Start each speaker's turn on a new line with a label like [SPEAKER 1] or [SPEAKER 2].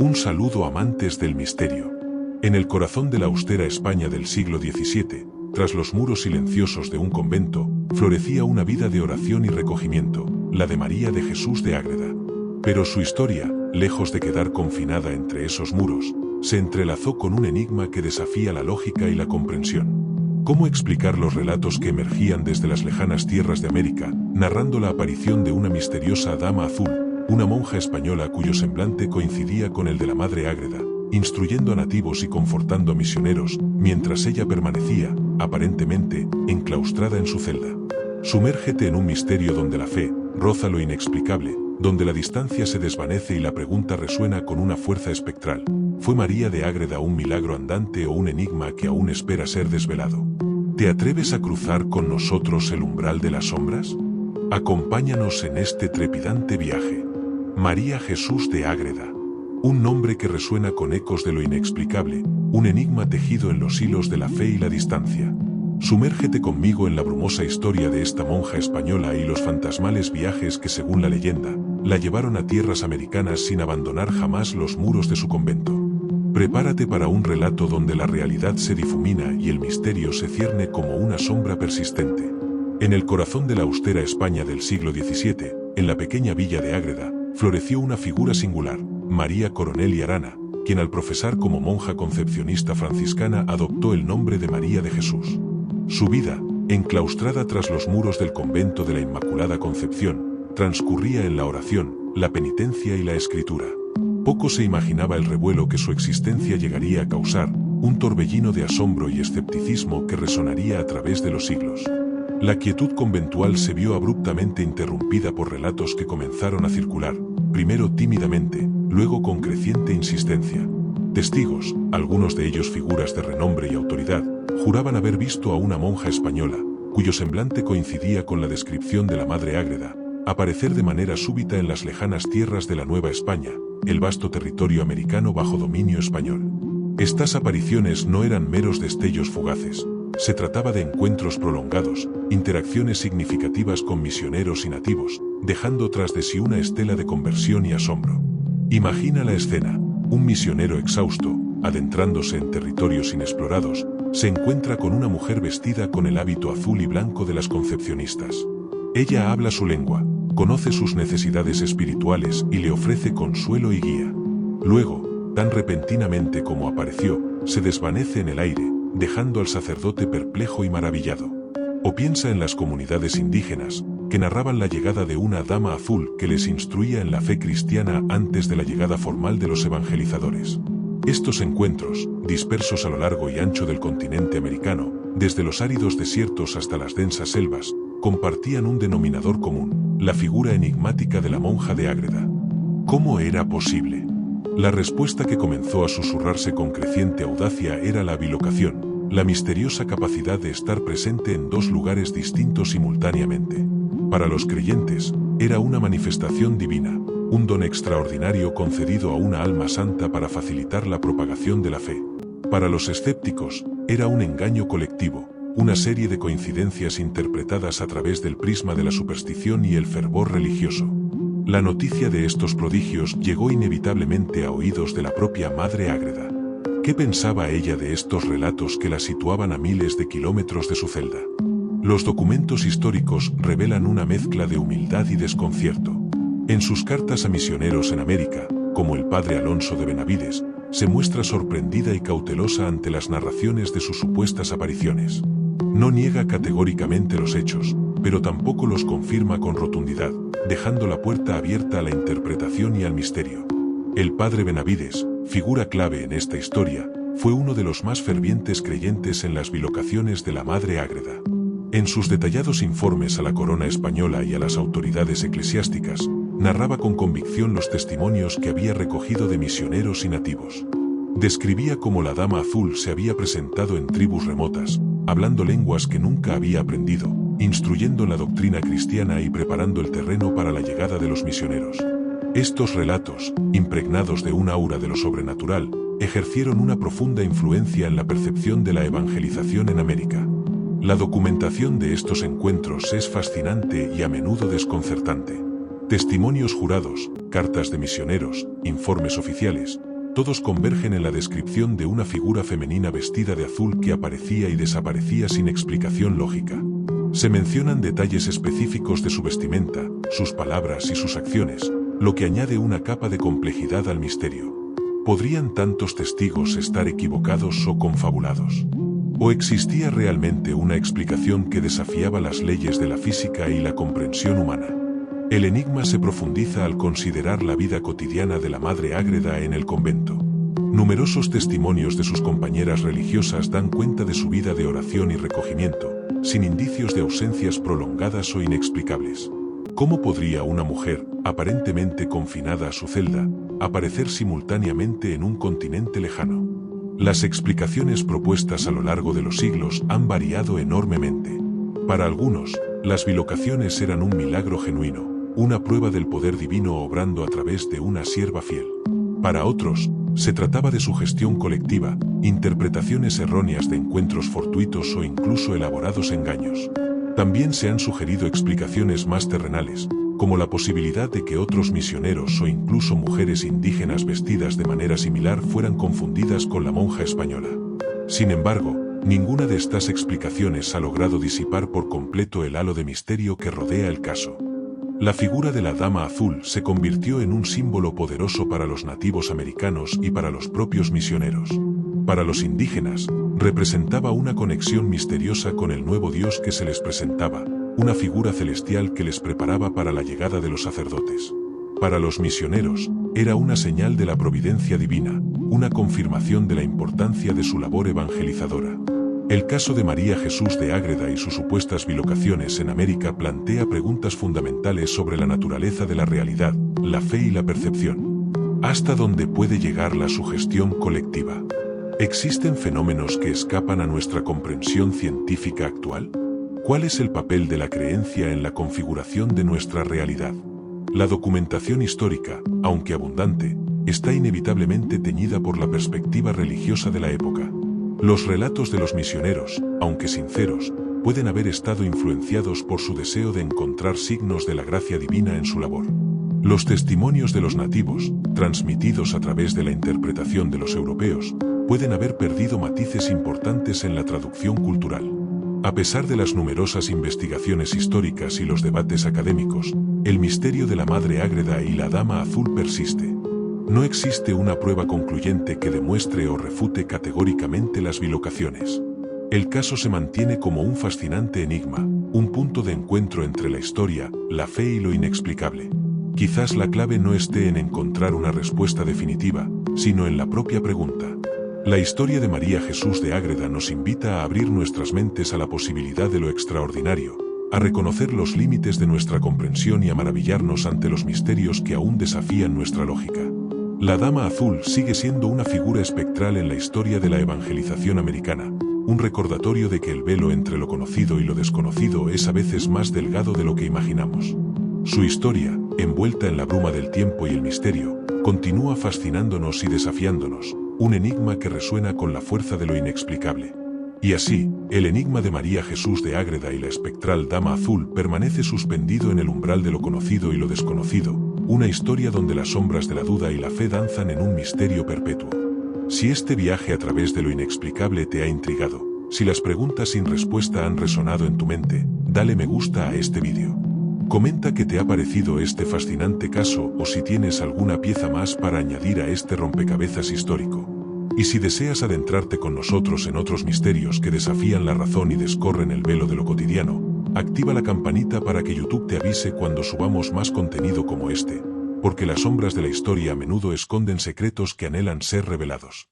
[SPEAKER 1] Un saludo amantes del misterio. En el corazón de la austera España del siglo XVII, tras los muros silenciosos de un convento, florecía una vida de oración y recogimiento, la de María de Jesús de Ágreda. Pero su historia, lejos de quedar confinada entre esos muros, se entrelazó con un enigma que desafía la lógica y la comprensión. ¿Cómo explicar los relatos que emergían desde las lejanas tierras de América, narrando la aparición de una misteriosa dama azul, una monja española cuyo semblante coincidía con el de la Madre Ágreda, instruyendo a nativos y confortando a misioneros, mientras ella permanecía, aparentemente, enclaustrada en su celda? Sumérgete en un misterio donde la fe roza lo inexplicable, donde la distancia se desvanece y la pregunta resuena con una fuerza espectral. ¿Fue María de Ágreda un milagro andante o un enigma que aún espera ser desvelado? ¿Te atreves a cruzar con nosotros el umbral de las sombras? Acompáñanos en este trepidante viaje. María Jesús de Ágreda. Un nombre que resuena con ecos de lo inexplicable, un enigma tejido en los hilos de la fe y la distancia. Sumérgete conmigo en la brumosa historia de esta monja española y los fantasmales viajes que, según la leyenda, la llevaron a tierras americanas sin abandonar jamás los muros de su convento. Prepárate para un relato donde la realidad se difumina y el misterio se cierne como una sombra persistente. En el corazón de la austera España del siglo XVII, en la pequeña villa de Ágreda, floreció una figura singular, María Coronel y Arana, quien al profesar como monja concepcionista franciscana adoptó el nombre de María de Jesús. Su vida, enclaustrada tras los muros del convento de la Inmaculada Concepción, transcurría en la oración, la penitencia y la escritura. Poco se imaginaba el revuelo que su existencia llegaría a causar, un torbellino de asombro y escepticismo que resonaría a través de los siglos. La quietud conventual se vio abruptamente interrumpida por relatos que comenzaron a circular, primero tímidamente, luego con creciente insistencia. Testigos, algunos de ellos figuras de renombre y autoridad, juraban haber visto a una monja española, cuyo semblante coincidía con la descripción de la Madre Ágreda, aparecer de manera súbita en las lejanas tierras de la Nueva España, el vasto territorio americano bajo dominio español. Estas apariciones no eran meros destellos fugaces. Se trataba de encuentros prolongados, interacciones significativas con misioneros y nativos, dejando tras de sí una estela de conversión y asombro. Imagina la escena: un misionero exhausto, adentrándose en territorios inexplorados, se encuentra con una mujer vestida con el hábito azul y blanco de las concepcionistas. Ella habla su lengua, conoce sus necesidades espirituales y le ofrece consuelo y guía. Luego, tan repentinamente como apareció, se desvanece en el aire, dejando al sacerdote perplejo y maravillado. O piensa en las comunidades indígenas, que narraban la llegada de una dama azul que les instruía en la fe cristiana antes de la llegada formal de los evangelizadores. Estos encuentros, dispersos a lo largo y ancho del continente americano, desde los áridos desiertos hasta las densas selvas, compartían un denominador común: la figura enigmática de la monja de Ágreda. ¿Cómo era posible? La respuesta que comenzó a susurrarse con creciente audacia era la bilocación, la misteriosa capacidad de estar presente en dos lugares distintos simultáneamente. Para los creyentes, era una manifestación divina, un don extraordinario concedido a una alma santa para facilitar la propagación de la fe. Para los escépticos, era un engaño colectivo, una serie de coincidencias interpretadas a través del prisma de la superstición y el fervor religioso. La noticia de estos prodigios llegó inevitablemente a oídos de la propia Madre Ágreda. ¿Qué pensaba ella de estos relatos que la situaban a miles de kilómetros de su celda? Los documentos históricos revelan una mezcla de humildad y desconcierto. En sus cartas a misioneros en América, como el padre Alonso de Benavides, se muestra sorprendida y cautelosa ante las narraciones de sus supuestas apariciones. No niega categóricamente los hechos, pero tampoco los confirma con rotundidad, dejando la puerta abierta a la interpretación y al misterio. El padre Benavides, figura clave en esta historia, fue uno de los más fervientes creyentes en las bilocaciones de la Madre Ágreda. En sus detallados informes a la corona española y a las autoridades eclesiásticas, narraba con convicción los testimonios que había recogido de misioneros y nativos. Describía cómo la Dama Azul se había presentado en tribus remotas, hablando lenguas que nunca había aprendido, instruyendo en la doctrina cristiana y preparando el terreno para la llegada de los misioneros. Estos relatos, impregnados de un aura de lo sobrenatural, ejercieron una profunda influencia en la percepción de la evangelización en América. La documentación de estos encuentros es fascinante y a menudo desconcertante. Testimonios jurados, cartas de misioneros, informes oficiales, Todos convergen en la descripción de una figura femenina vestida de azul que aparecía y desaparecía sin explicación lógica. Se mencionan detalles específicos de su vestimenta, sus palabras y sus acciones, lo que añade una capa de complejidad al misterio. ¿Podrían tantos testigos estar equivocados o confabulados? ¿O existía realmente una explicación que desafiaba las leyes de la física y la comprensión humana? El enigma se profundiza al considerar la vida cotidiana de la Madre Ágreda en el convento. Numerosos testimonios de sus compañeras religiosas dan cuenta de su vida de oración y recogimiento, sin indicios de ausencias prolongadas o inexplicables. ¿Cómo podría una mujer, aparentemente confinada a su celda, aparecer simultáneamente en un continente lejano? Las explicaciones propuestas a lo largo de los siglos han variado enormemente. Para algunos, las bilocaciones eran un milagro genuino, una prueba del poder divino obrando a través de una sierva fiel. Para otros, se trataba de sugestión colectiva, interpretaciones erróneas de encuentros fortuitos o incluso elaborados engaños. También se han sugerido explicaciones más terrenales, como la posibilidad de que otros misioneros o incluso mujeres indígenas vestidas de manera similar fueran confundidas con la monja española. Sin embargo, ninguna de estas explicaciones ha logrado disipar por completo el halo de misterio que rodea el caso. La figura de la Dama Azul se convirtió en un símbolo poderoso para los nativos americanos y para los propios misioneros. Para los indígenas, representaba una conexión misteriosa con el nuevo Dios que se les presentaba, una figura celestial que les preparaba para la llegada de los sacerdotes. Para los misioneros, era una señal de la providencia divina, una confirmación de la importancia de su labor evangelizadora. El caso de María Jesús de Ágreda y sus supuestas bilocaciones en América plantea preguntas fundamentales sobre la naturaleza de la realidad, la fe y la percepción. ¿Hasta dónde puede llegar la sugestión colectiva? ¿Existen fenómenos que escapan a nuestra comprensión científica actual? ¿Cuál es el papel de la creencia en la configuración de nuestra realidad? La documentación histórica, aunque abundante, está inevitablemente teñida por la perspectiva religiosa de la época. Los relatos de los misioneros, aunque sinceros, pueden haber estado influenciados por su deseo de encontrar signos de la gracia divina en su labor. Los testimonios de los nativos, transmitidos a través de la interpretación de los europeos, pueden haber perdido matices importantes en la traducción cultural. A pesar de las numerosas investigaciones históricas y los debates académicos, el misterio de la Madre Ágreda y la Dama Azul persiste. No existe una prueba concluyente que demuestre o refute categóricamente las bilocaciones. El caso se mantiene como un fascinante enigma, un punto de encuentro entre la historia, la fe y lo inexplicable. Quizás la clave no esté en encontrar una respuesta definitiva, sino en la propia pregunta. La historia de María Jesús de Ágreda nos invita a abrir nuestras mentes a la posibilidad de lo extraordinario, a reconocer los límites de nuestra comprensión y a maravillarnos ante los misterios que aún desafían nuestra lógica. La Dama Azul sigue siendo una figura espectral en la historia de la evangelización americana, un recordatorio de que el velo entre lo conocido y lo desconocido es a veces más delgado de lo que imaginamos. Su historia, envuelta en la bruma del tiempo y el misterio, continúa fascinándonos y desafiándonos, un enigma que resuena con la fuerza de lo inexplicable. Y así, el enigma de María Jesús de Ágreda y la espectral Dama Azul permanece suspendido en el umbral de lo conocido y lo desconocido, una historia donde las sombras de la duda y la fe danzan en un misterio perpetuo. Si este viaje a través de lo inexplicable te ha intrigado, si las preguntas sin respuesta han resonado en tu mente, dale me gusta a este vídeo. Comenta qué te ha parecido este fascinante caso o si tienes alguna pieza más para añadir a este rompecabezas histórico. Y si deseas adentrarte con nosotros en otros misterios que desafían la razón y descorren el velo de lo cotidiano, activa la campanita para que YouTube te avise cuando subamos más contenido como este, porque las sombras de la historia a menudo esconden secretos que anhelan ser revelados.